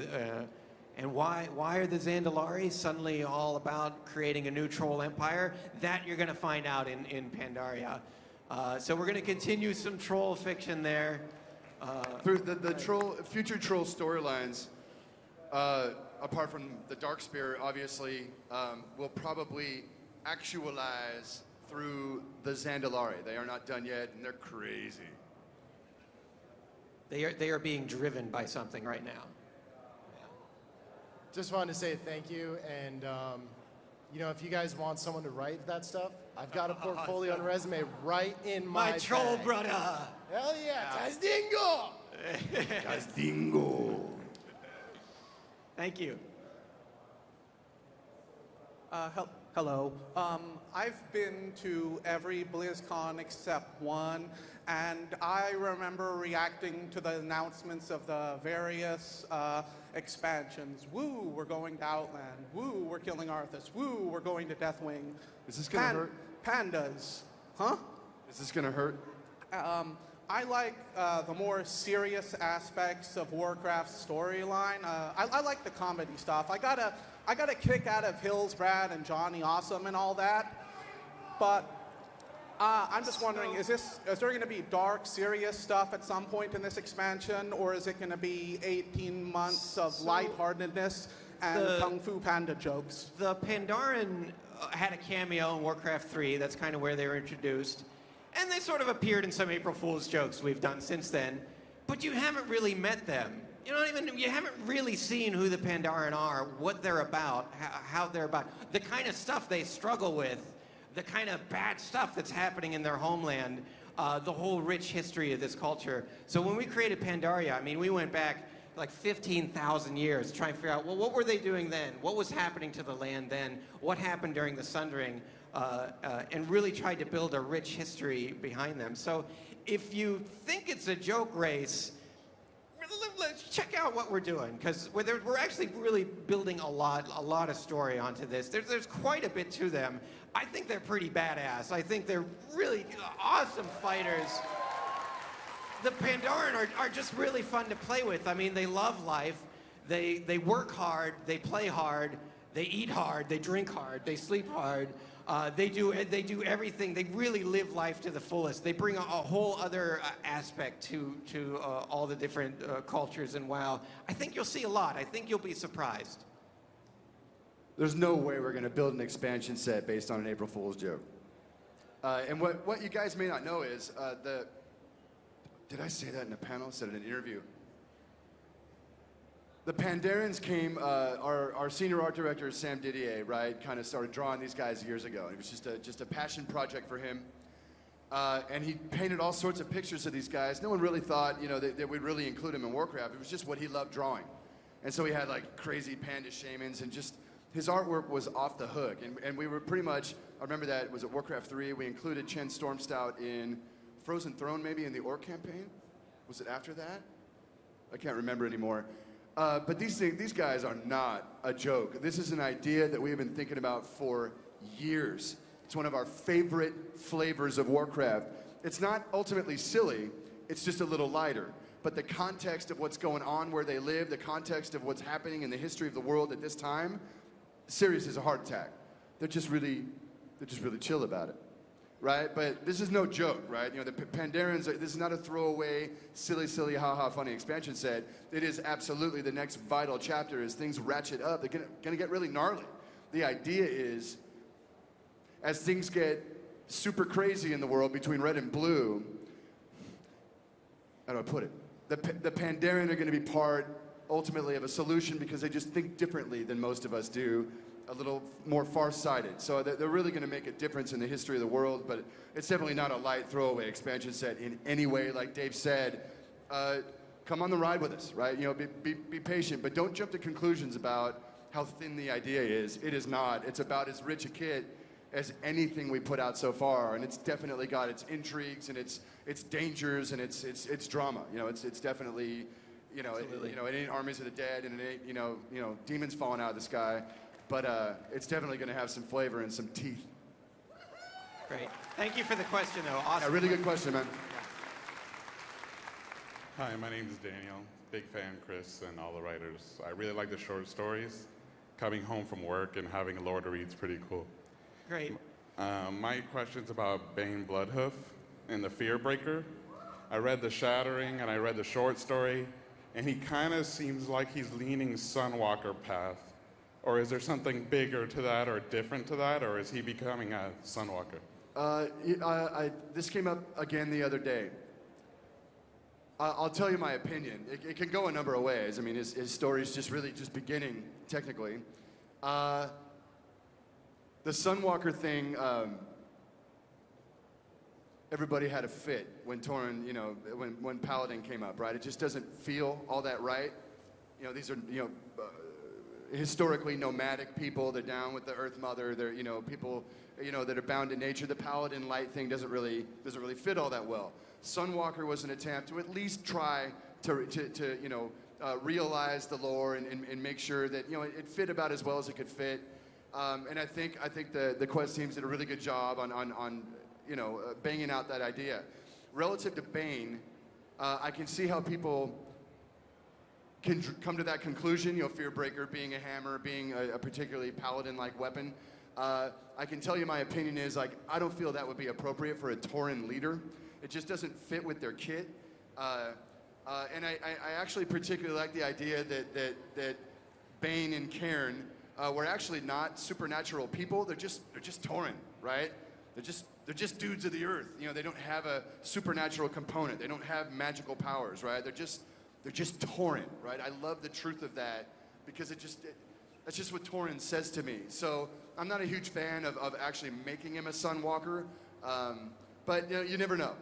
And why are the Zandalari suddenly all about creating a new troll empire? That you're going to find out in Pandaria. So we're going to continue some troll fiction there. Through the future troll storylines, apart from the Darkspear, obviously, will probably actualize through the Zandalari. They are not done yet, and they're crazy. They are being driven by something right now. Just wanted to say thank you, and you know, if you guys want someone to write that stuff, I've got a portfolio and resume right in my troll bag. brother. Hell yeah, Tazdingo! Tazdingo. Thank you. Hello. I've been to every BlizzCon except one, and I remember reacting to the announcements of the various expansions. Woo, we're going to Outland. Woo, we're killing Arthas. Woo, we're going to Deathwing. Is this gonna hurt? Pandas. Huh? Is this gonna hurt? I like the more serious aspects of Warcraft's storyline. I like the comedy stuff. I got a kick out of Hillsbrad and Johnny Awesome and all that. But I'm just wondering, is there going to be dark, serious stuff at some point in this expansion, or is it going to be 18 months of lightheartedness and Kung Fu Panda jokes? The Pandaren had a cameo in Warcraft 3. That's kind of where they were introduced. And they sort of appeared in some April Fool's jokes we've done since then. But you haven't really met them. You haven't really seen who the Pandaren are, what they're about, how they're about, the kind of stuff they struggle with, the kind of bad stuff that's happening in their homeland, the whole rich history of this culture. So when we created Pandaria, I mean, we went back like 15,000 years to try and figure out, well, what were they doing then? What was happening to the land then? What happened during the Sundering? And really tried to build a rich history behind them. So if you think it's a joke race, let's check out what we're doing, because we're actually really building a lot of story onto this. There's quite a bit to them. I think they're pretty badass. I think they're really awesome fighters. the Pandaren are just really fun to play with. I mean, they love life. They work hard. They play hard. They eat hard. They drink hard. They sleep hard. They do everything. They really live life to the fullest. They bring a whole other aspect to all the different cultures in WoW. I think you'll see a lot. I think you'll be surprised. There's no way we're going to build an expansion set based on an April Fool's joke. And what you guys may not know is did I say that in a panel? I said it in an interview. The Pandarians came, our senior art director, Sam Didier, right, kind of started drawing these guys years ago. It was just a passion project for him. And he painted all sorts of pictures of these guys. No one really thought, that we'd really include him in Warcraft. It was just what he loved drawing. And so he had like crazy panda shamans and just, his artwork was off the hook. And we were pretty much, I remember that, was it Warcraft 3? We included Chen Stormstout in Frozen Throne, maybe in the Orc campaign? Was it after that? I can't remember anymore. But these guys are not a joke. This is an idea that we have been thinking about for years. It's one of our favorite flavors of Warcraft. It's not ultimately silly, it's just a little lighter. But the context of what's going on where they live, the context of what's happening in the history of the world at this time, serious as a heart attack. They're just really chill about it, right? But this is no joke, right? The Pandarians, this is not a throwaway, silly, haha, funny expansion set. It is absolutely the next vital chapter as things ratchet up. They're gonna get really gnarly. The idea is, as things get super crazy in the world between red and blue, how do I put it? The Pandaren are gonna be part, ultimately, of a solution because they just think differently than most of us do, a little more far-sighted. So they're really going to make a difference in the history of the world, but it's definitely not a light throwaway expansion set in any way. Like Dave said, come on the ride with us, right? Be patient, but don't jump to conclusions about how thin the idea is. It is not. It's about as rich a kit as anything we put out so far, and it's definitely got its intrigues and its dangers and its drama. It's definitely, it ain't armies of the dead and it ain't demons falling out of the sky. But it's definitely going to have some flavor and some teeth. Great. Thank you for the question, though. Awesome. Yeah, really good question, man. Hi, my name is Daniel. Big fan, Chris, and all the writers. I really like the short stories. Coming home from work and having a Lord of Reed's pretty cool. Great. My question's about Bane Bloodhoof and the Fearbreaker. I read The Shattering and I read the short story, and he kind of seems like he's leaning Sunwalker path. Or is there something bigger to that or different to that, or is he becoming a Sunwalker? This came up again the other day. I'll tell you my opinion. It can go a number of ways. I mean, his story's just beginning, technically. The Sunwalker thing, everybody had a fit when Tauren, when Paladin came up, right? It just doesn't feel all that right. These are, historically nomadic people. They're down with the Earth Mother. They're people that are bound to nature. The Paladin light thing doesn't really fit all that well. Sunwalker was an attempt to at least try to realize the lore and make sure that it fit about as well as it could fit. And I think the Quest teams did a really good job on banging out that idea. Relative to Bane, I can see how people can come to that conclusion, Fearbreaker being a hammer, being a particularly paladin-like weapon. I can tell you my opinion is, I don't feel that would be appropriate for a Tauren leader. It just doesn't fit with their kit. And I actually particularly like the idea that Bane and Cairn were actually not supernatural people. They're just Tauren, right? They're just dudes of the earth. They don't have a supernatural component. They don't have magical powers, right? They're just Tauren, right? I love the truth of that because that's just what Tauren says to me. So I'm not a huge fan of actually making him a Sunwalker, but you never know.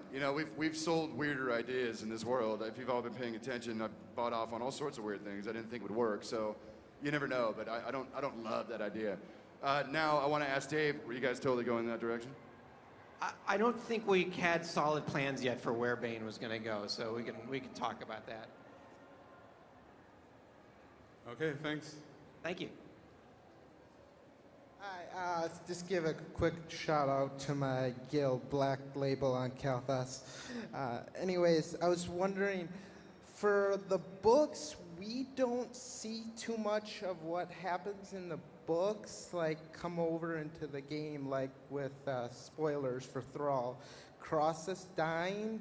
We've sold weirder ideas in this world. If you've all been paying attention, I've bought off on all sorts of weird things I didn't think would work. So you never know, but I don't love that idea. Now I want to ask Dave, were you guys totally going in that direction? I don't think we had solid plans yet for where Bane was going to go, so we can talk about that. Okay, thanks. Thank you. Hi, Just give a quick shout out to my guild, Black Label on Calthus. Anyways, I was wondering, for the books, we don't see too much of what happens in the books, like come over into the game, like with spoilers for Thrall. Crossus dying,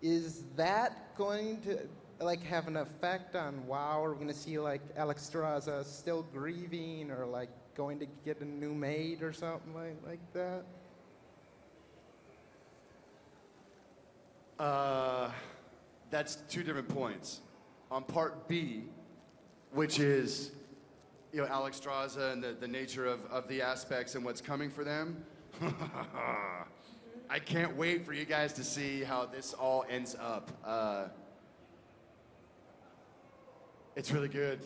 is that going to like have an effect on WoW? Are we going to see like Alexstrasza still grieving, or like going to get a new maid or something like that? That's two different points. On part B, which is, you know, Alexstrasza and the nature of the aspects and what's coming for them. I can't wait for you guys to see how this all ends up. It's really good.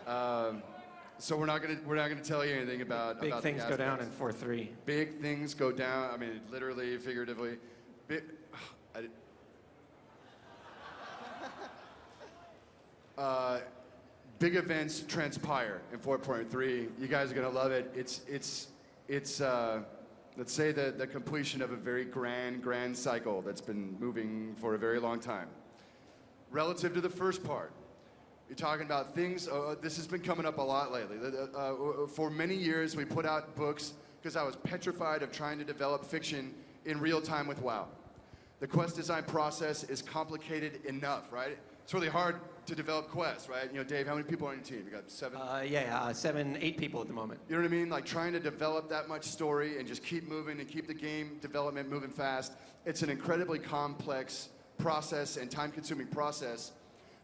So we're not gonna tell you anything about Big about things the go down in aspects. 4.3. Big things go down. I mean, literally, figuratively. Big events transpire in 4.3. You guys are gonna love it. It's let's say the completion of a very grand cycle that's been moving for a very long time. Relative to the first part, you're talking about things, this has been coming up a lot lately. For many years, we put out books because I was petrified of trying to develop fiction in real time with WoW. The quest design process is complicated enough, right? It's really hard to develop quests, right? You know, Dave, how many people on your team? You got 7? 7, 8 people at the moment. You know what I mean? Like trying to develop that much story and just keep moving and keep the game development moving fast. It's an incredibly complex process and time-consuming process.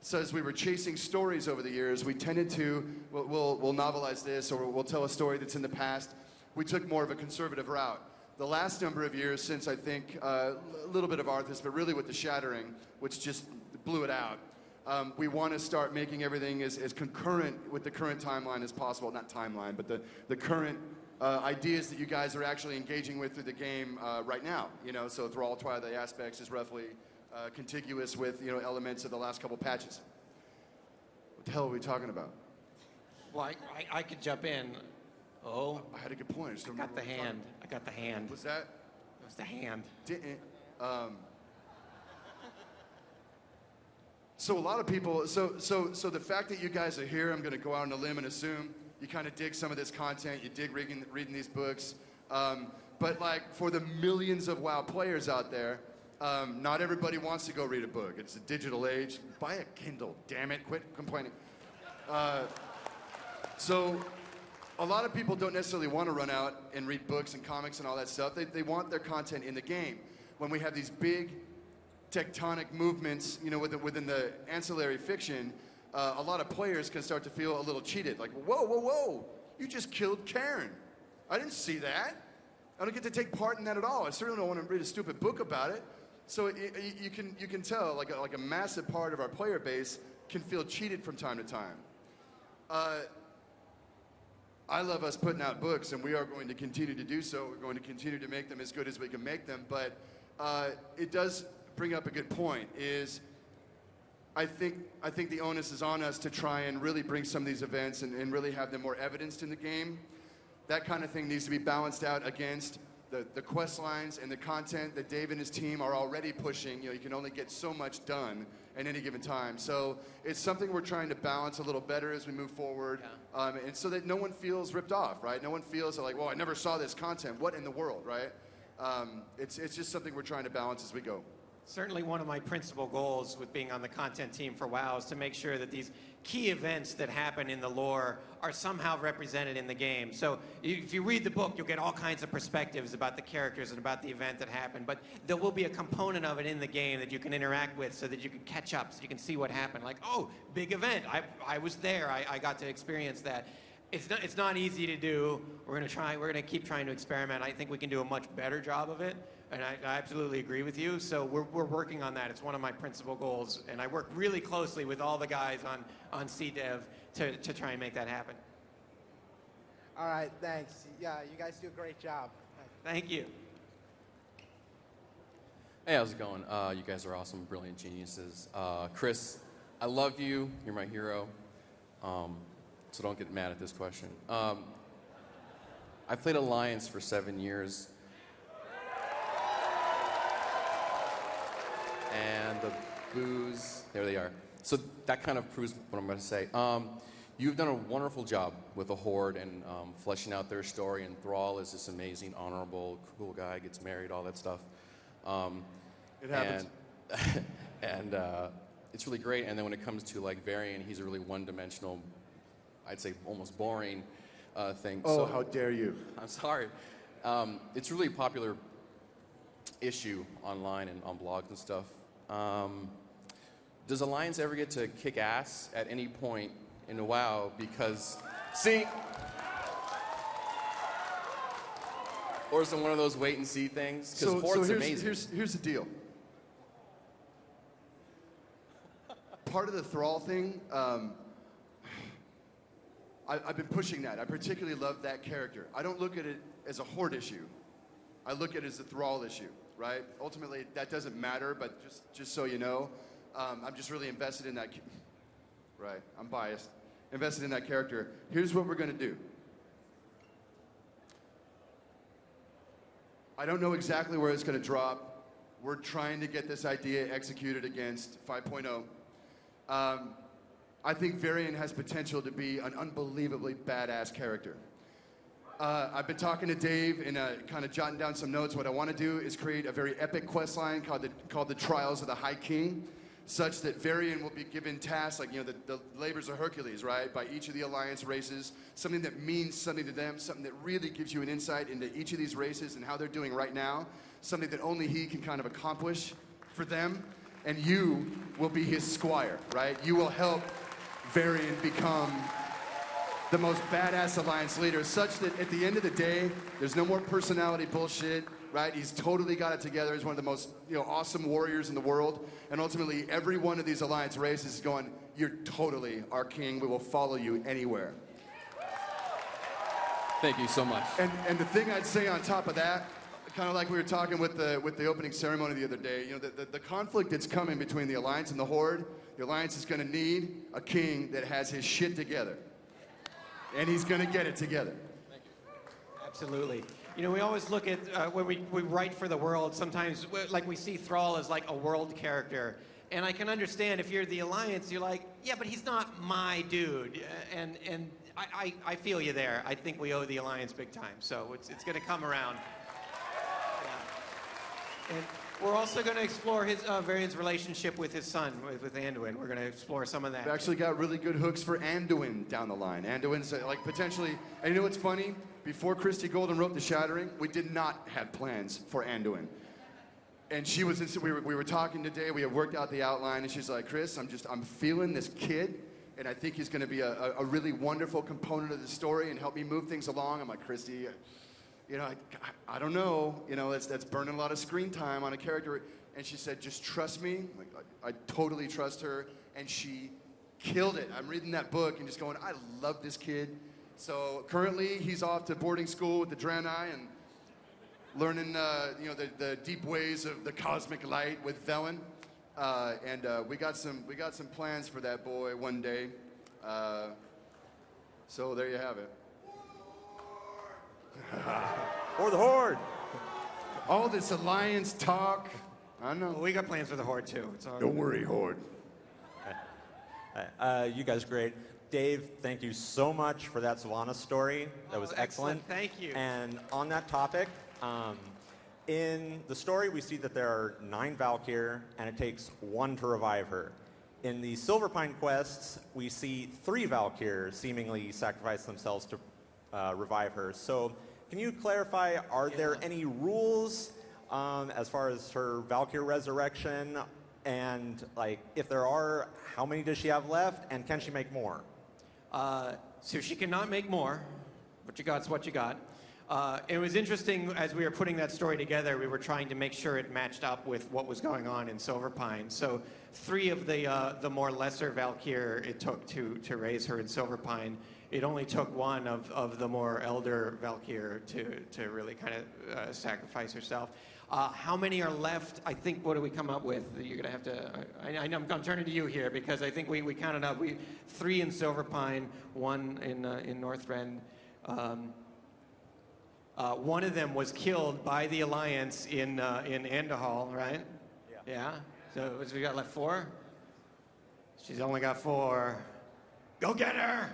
So as we were chasing stories over the years, we tended to, we'll novelize this, or we'll tell a story that's in the past. We took more of a conservative route. The last number of years since, I think, a little bit of Arthas, but really with the Shattering, which just blew it out, we want to start making everything as concurrent with the current timeline as possible. Not timeline, but the current ideas that you guys are actually engaging with through the game right now. You know, so Thrall Twilight Aspects is roughly contiguous with, you know, elements of the last couple patches. What the hell are we talking about? Well, I could jump in. Oh, I had a good point. I got the hand. I got the hand. Was that? It was the hand. So a lot of people, so the fact that you guys are here, I'm going to go out on a limb and assume you kind of dig some of this content, you dig reading these books, but like for the millions of WoW players out there, not everybody wants to go read a book. It's a digital age. Buy a Kindle, damn it, quit complaining. So a lot of people don't necessarily want to run out and read books and comics and all that stuff. They want their content in the game. When we have these big tectonic movements, you know, within the ancillary fiction, a lot of players can start to feel a little cheated. Like, whoa, you just killed Karen. I didn't see that. I don't get to take part in that at all. I certainly don't want to read a stupid book about it. So you can tell, like a massive part of our player base can feel cheated from time to time. I love us putting out books, and we are going to continue to do so. We're going to continue to make them as good as we can make them. But it does bring up a good point. Is I think the onus is on us to try and really bring some of these events and really have them more evidenced in the game. That kind of thing needs to be balanced out against the quest lines and the content that Dave and his team are already pushing. You know, you can only get so much done at any given time. So it's something we're trying to balance a little better as we move forward, and so that no one feels ripped off, right? No one feels like, well, I never saw this content. What in the world, right? It's just something we're trying to balance as we go. Certainly one of my principal goals with being on the content team for WoW is to make sure that these key events that happen in the lore are somehow represented in the game. So if you read the book, you'll get all kinds of perspectives about the characters and about the event that happened, but there will be a component of it in the game that you can interact with so that you can catch up, so you can see what happened. Like, oh, big event, I was there, I got to experience that. It's not easy to do. We're gonna keep trying to experiment. I think we can do a much better job of it. And I absolutely agree with you. So we're working on that. It's one of my principal goals. And I work really closely with all the guys on CDev to try and make that happen. All right, thanks. Yeah, you guys do a great job. Thank you. Hey, how's it going? You guys are awesome, brilliant geniuses. Chris, I love you. You're my hero. So don't get mad at this question. I've played Alliance for 7 years. And the booze, there they are. So that kind of proves what I'm going to say. You've done a wonderful job with the Horde and fleshing out their story, and Thrall is this amazing, honorable, cool guy, gets married, all that stuff. It happens. And it's really great. And then when it comes to like Varian, he's a really one-dimensional, I'd say almost boring thing. Oh, how dare you. I'm sorry. It's really a popular issue online and on blogs and stuff. Does Alliance ever get to kick ass at any point in a WoW? Because, see, or is it one of those wait and see things? Because Horde's amazing. Here's the deal. Part of the Thrall thing, I've been pushing that. I particularly love that character. I don't look at it as a Horde issue. I look at it as a Thrall issue, right? Ultimately, that doesn't matter, but just so you know, I'm just really invested in that. Right, I'm biased. Invested in that character. Here's what we're going to do. I don't know exactly where it's going to drop. We're trying to get this idea executed against 5.0. I think Varian has potential to be an unbelievably badass character. I've been talking to Dave and kind of jotting down some notes. What I want to do is create a very epic quest line called the Trials of the High King, such that Varian will be given tasks like, the labors of Hercules, right, by each of the Alliance races, something that means something to them, something that really gives you an insight into each of these races and how they're doing right now, something that only he can kind of accomplish for them, and you will be his squire, right? You will help Varian become the most badass Alliance leader, such that at the end of the day, there's no more personality bullshit, right? He's totally got it together. He's one of the most awesome warriors in the world. And ultimately, every one of these Alliance races is going, you're totally our king. We will follow you anywhere. Thank you so much. And the thing I'd say on top of that, kind of like we were talking with the opening ceremony the other day, the conflict that's coming between the Alliance and the Horde, the Alliance is going to need a king that has his shit together. And he's going to get it together. Thank you. Absolutely. We always look at, when we write for the world, sometimes like we see Thrall as like a world character. And I can understand if you're the Alliance, you're like, yeah, but he's not my dude. And I feel you there. I think we owe the Alliance big time. So it's going to come around. Yeah. And we're also going to explore his Varian's relationship with his son, with Anduin. We're going to explore some of that. We've actually got really good hooks for Anduin down the line. Anduin's like potentially, and you know what's funny? Before Christy Golden wrote The Shattering, we did not have plans for Anduin. And she was, we were talking today, we had worked out the outline, and she's like, Chris, I'm feeling this kid, and I think he's going to be a really wonderful component of the story and help me move things along. I'm like, Christy, I don't know, that's burning a lot of screen time on a character. And she said, just trust me. I totally trust her. And she killed it. I'm reading that book and just going, I love this kid. So currently he's off to boarding school with the Draenei and learning, the deep ways of the cosmic light with Velen. And we got some plans for that boy one day. So there you have it. Or the Horde. All this Alliance talk. I know. Well, we got plans for the Horde too. It's all Don't worry, Horde. You guys are great. Dave, thank you so much for that Sylvanas story. That was excellent. Thank you. And on that topic, in the story we see that there are 9 Valkyr, and it takes 1 to revive her. In the Silverpine quests, we see 3 Valkyr seemingly sacrifice themselves to revive her. So can you clarify, are there any rules as far as her Valkyr Resurrection? And if there are, how many does she have left? And can she make more? So she cannot make more. What you got's what you got. It was interesting as we were putting that story together, we were trying to make sure it matched up with what was going on in Silverpine. So 3 of the more lesser Valkyr it took to raise her in Silverpine. It only took 1 of the more elder Valkyr to really kind of sacrifice herself. How many are left? I think, what do we come up with? You're going to have to, I'm turning to you here because I think we counted up. 3 in Silverpine, 1 in Northrend. One of them was killed by the Alliance in Andahal, right? Yeah. So what's we got left? 4? She's only got 4. Go get her!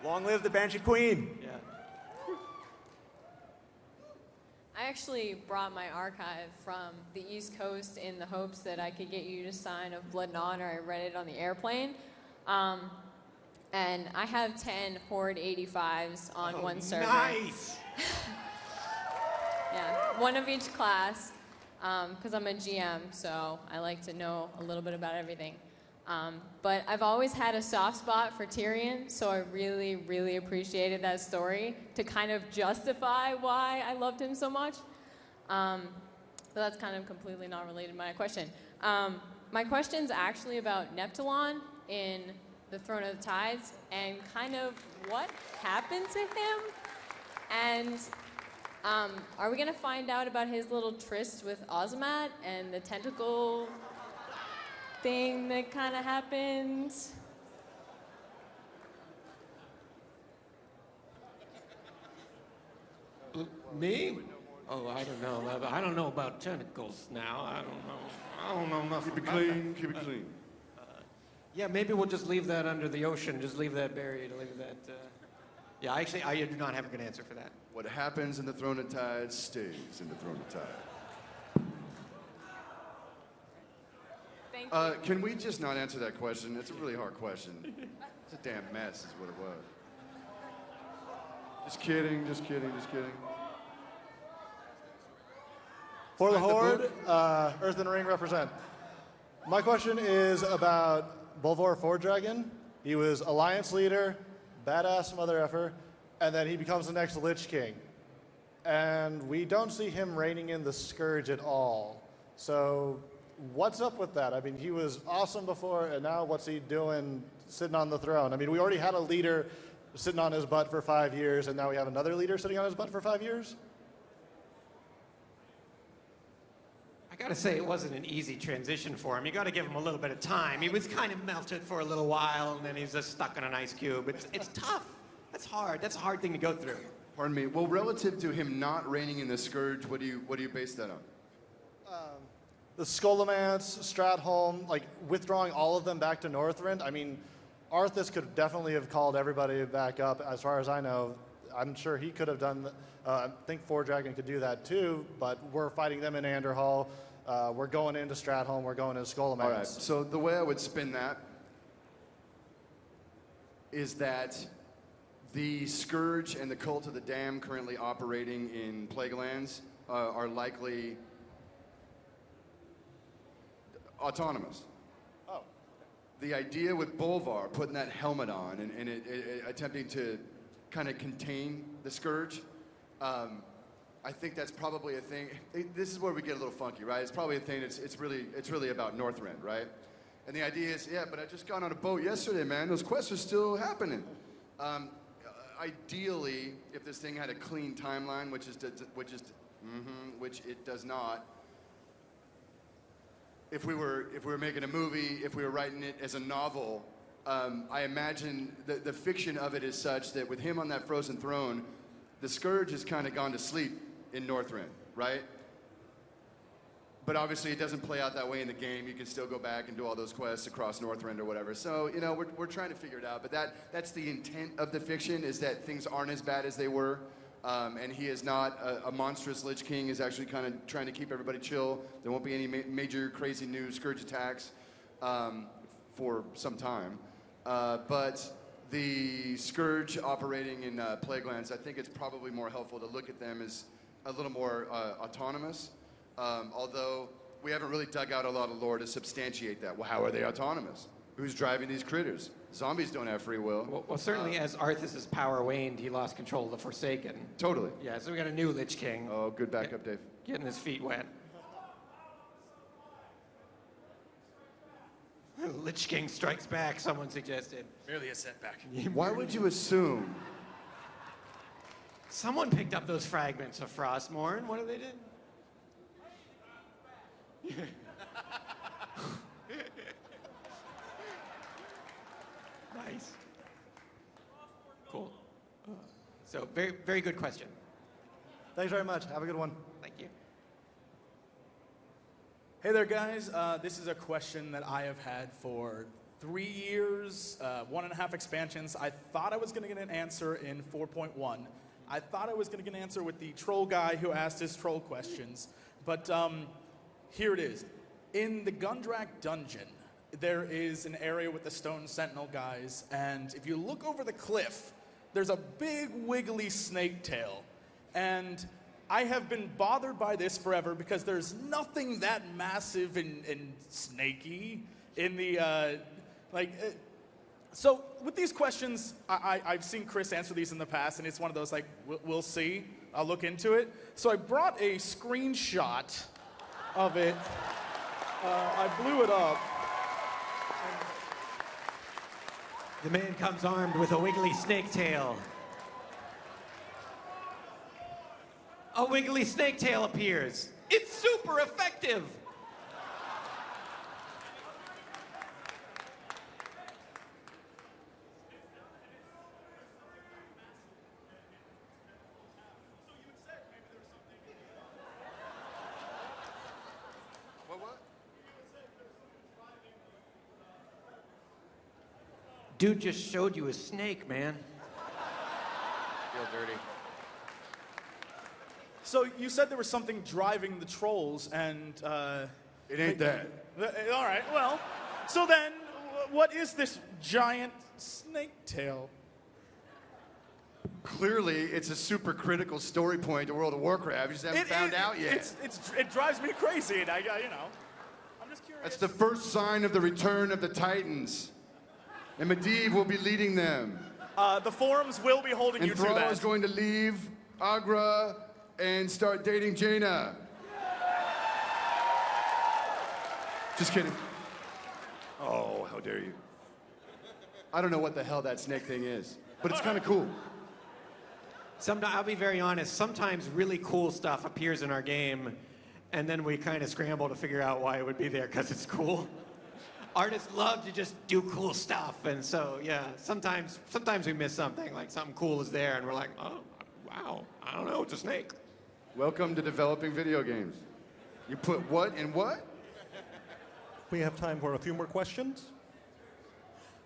Long live the Banshee Queen! Yeah. I actually brought my archive from the East Coast in the hopes that I could get you to sign of Blood and Honor. I read it on the airplane. And I have 10 Horde 85s on one server. Nice! Yeah, one of each class, because I'm a GM, so I like to know a little bit about everything. But I've always had a soft spot for Tyrion, so I really, really appreciated that story to kind of justify why I loved him so much. But that's kind of completely not related to my question. My question's actually about Neptulon in the Throne of the Tides and kind of what happened to him. And are we going to find out about his little tryst with Ozymat and the tentacle thing that kind of happened? Me? Oh, I don't know. I don't know about tentacles now. I don't know nothing. Keep it clean, keep it clean. Yeah, maybe we'll just leave that under the ocean. Just leave that buried. Leave that. Yeah, actually, I do not have a good answer for that. What happens in the Throne of Tide stays in the Throne of Tide. Thank you. Can we just not answer that question? It's a really hard question. It's a damn mess, is what it was. Just kidding, just kidding, just kidding. For the Sign the Horde, Earth and Ring represent. My question is about Bolvor Fordragon. He was Alliance leader, badass mother effer, and then he becomes the next Lich King. And we don't see him reigning in the Scourge at all. So what's up with that? I mean, he was awesome before, and now what's he doing sitting on the throne? I mean, we already had a leader sitting on his butt for 5 years, and now we have another leader sitting on his butt for 5 years? I gotta say, it wasn't an easy transition for him. You gotta give him a little bit of time. He was kind of melted for a little while, and then he's just stuck in an ice cube. It's tough. That's hard. That's a hard thing to go through. Pardon me. Well, relative to him not reigning in the Scourge, what do you base that on? The Skullomance, Stratholme, like withdrawing all of them back to Northrend. I mean, Arthas could definitely have called everybody back up. As far as I know, I'm sure he could have done. I think Fordragon could do that too. But we're fighting them in Anderhall. We're going into Stratholme. We're going into Skullomance. All right. So the way I would spin that is that the Scourge and the Cult of the Damned currently operating in Plaguelands are likely autonomous. Oh. The idea with Bolvar putting that helmet on and attempting to kind of contain the Scourge, I think that's probably a thing. This is where we get a little funky, right? It's probably a thing. It's really about Northrend, right? And the idea is, yeah, but I just got on a boat yesterday, man. Those quests are still happening. Ideally, if this thing had a clean timeline, which it does not. If we were making a movie, if we were writing it as a novel, I imagine the fiction of it is such that with him on that frozen throne, the Scourge has kind of gone to sleep in Northrend, right? But obviously it doesn't play out that way in the game. You can still go back and do all those quests across Northrend or whatever. So, you know, we're trying to figure it out. But that's the intent of the fiction, is that things aren't as bad as they were. And he is not a monstrous Lich King. Is actually kind of trying to keep everybody chill. There won't be any major crazy new Scourge attacks for some time. But the Scourge operating in Plaguelands, I think it's probably more helpful to look at them as a little more autonomous. Although we haven't really dug out a lot of lore to substantiate that. Well, how are they autonomous? Who's driving these critters? Zombies don't have free will. Well, certainly as Arthas' power waned, he lost control of the Forsaken. Totally. Yeah, so we got a new Lich King. Oh, good backup, Dave. Getting his feet wet. Lich King strikes back, someone suggested. Merely a setback. Why would you assume? Someone picked up those fragments of Frostmourne. What did they do? Nice. Cool. So very, very good question. Thanks very much. Have a good one. Thank you. Hey there, guys. This is a question that I have had for 3 years, 1.5 expansions. I thought I was going to get an answer in 4.1. I thought I was going to get an answer with the troll guy who asked his troll questions. But here it is. In the Gundrak dungeon, there is an area with the stone sentinel guys, and if you look over the cliff, there's a big wiggly snake tail. And I have been bothered by this forever because there's nothing that massive and snaky in the, so with these questions, I've seen Chris answer these in the past, and it's one of those we'll see, I'll look into it. So I brought a screenshot of it. I blew it up. The man comes armed with a wiggly snake tail. A wiggly snake tail appears. It's super effective. Dude just showed you a snake, man. Feel dirty. So you said there was something driving the trolls, and It ain't that. All right. Well, so then, what is this giant snake tail? Clearly, it's a super critical story point to World of Warcraft. You just haven't found out yet. It drives me crazy, and I'm just curious. That's the first sign of the return of the Titans. And Medivh will be leading them. The forums will be holding you And to Thrall that. is going to leave Agra and start dating Jaina. Just kidding. Oh, how dare you. I don't know what the hell that snake thing is, but it's kind of cool. I'll be very honest, sometimes really cool stuff appears in our game, and then we kind of scramble to figure out why it would be there, because it's cool. Artists love to just do cool stuff, and so, yeah, sometimes we miss something, like something cool is there, and we're like, oh, wow, I don't know, it's a snake. Welcome to developing video games. You put what in what? We have time for a few more questions.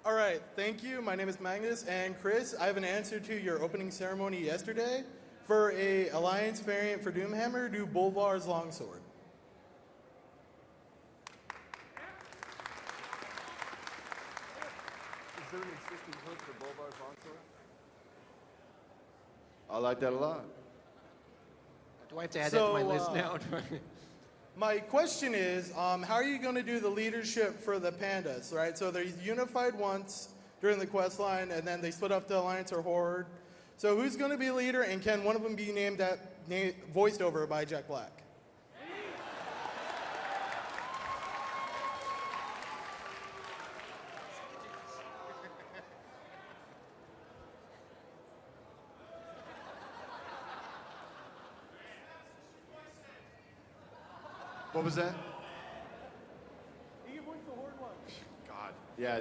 All right, thank you. My name is Magnus, and Chris, I have an answer to your opening ceremony yesterday. For a Alliance variant for Doomhammer, do Bolvar's longsword. Is there an existing hook for Bolvar's longsword? I like that a lot. Do I have to add that to my list now? My question is, how are you going to do the leadership for the Pandas, right? So they're unified once during the quest line, and then they split up to Alliance or Horde. So who's going to be leader, and can one of them be voiced over by Jack Black? What was that? God.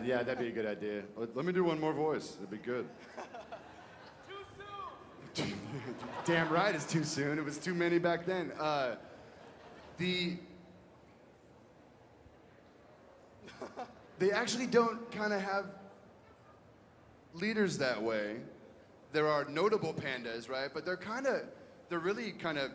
Yeah, that'd be a good idea. Let me do one more voice. That'd be good. Too soon. Damn right, it's too soon. It was too many back then. They actually don't kind of have leaders that way. There are notable pandas, right? But they're really kind of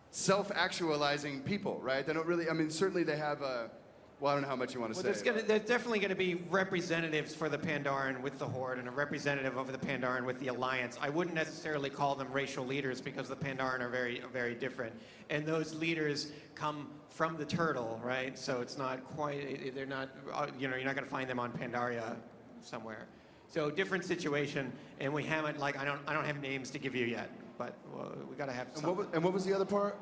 self-actualizing people, right? They don't really, I mean, certainly they have well, I don't know how much you want to say. There's definitely going to be representatives for the Pandaren with the Horde and a representative of the Pandaren with the Alliance. I wouldn't necessarily call them racial leaders because the Pandaren are very, very different. And those leaders come from the turtle, right? So it's not quite, they're not, you're not going to find them on Pandaria somewhere. So different situation, and we haven't, I don't have names to give you yet, but we got to have some. And what was the other part?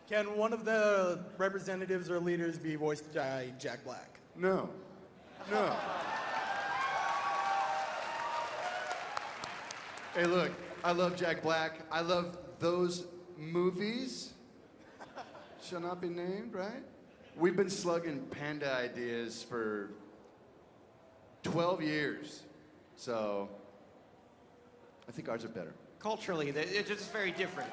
Can one of the representatives or leaders be voiced by Jack Black? No. Hey, look, I love Jack Black. I love those movies. Shall not be named, right? We've been slugging panda ideas for 12 years. So I think ours are better. culturally, it's just very different.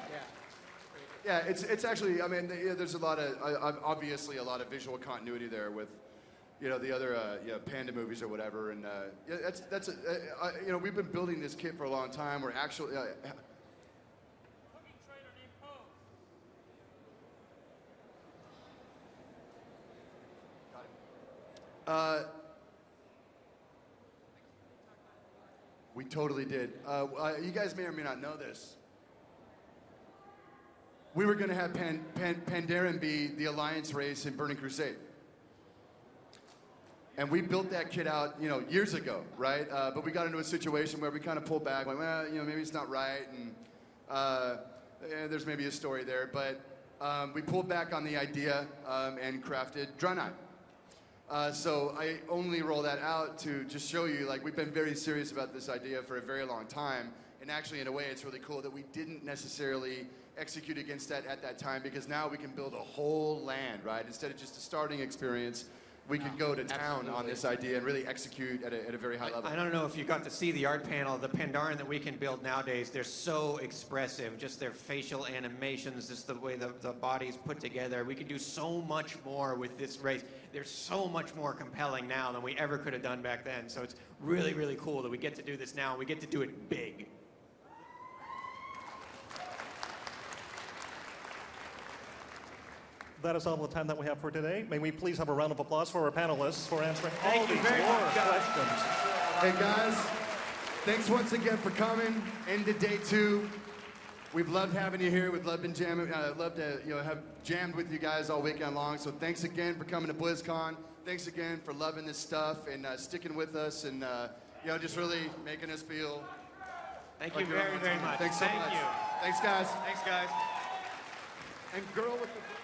Yeah, it's actually, I mean, there's a lot of, obviously a lot of visual continuity there with, you know, the other Panda movies or whatever. And you know, we've been building this kit for a long time. We're actually, we totally did. You guys may or may not know this. We were going to have Pandaria be the alliance race in Burning Crusade. And we built that kit out, you know, years ago, right? But we got into a situation where we kind of pulled back, like, well, you know, maybe it's not right, and there's maybe a story there. But we pulled back on the idea and crafted Draenei. So I only roll that out to just show you, like, we've been very serious about this idea for a very long time. And actually, in a way, it's really cool that we didn't necessarily execute against that at that time, because now we can build a whole land, right? Instead of just a starting experience, we could go to town on this idea and really execute at a very high level. I don't know if you got to see the art panel. The Pandaren that we can build nowadays, they're so expressive. Just their facial animations, just the way the body's put together. We could do so much more with this race. They're so much more compelling now than we ever could have done back then. So it's really, really cool that we get to do this now. We get to do it big. That is all the time that we have for today. May we please have a round of applause for our panelists for answering all Thank you these very much, questions. Hey guys, thanks once again for coming. End of day 2. We've loved having you here. We've loved been jamming. Love to have jammed with you guys all weekend long. So thanks again for coming to BlizzCon. Thanks again for loving this stuff and sticking with us and just really making us feel. Thank like you you're on very, our very team. much. Thanks so Thank much. you. Thanks, guys. Thanks, guys. And girl with the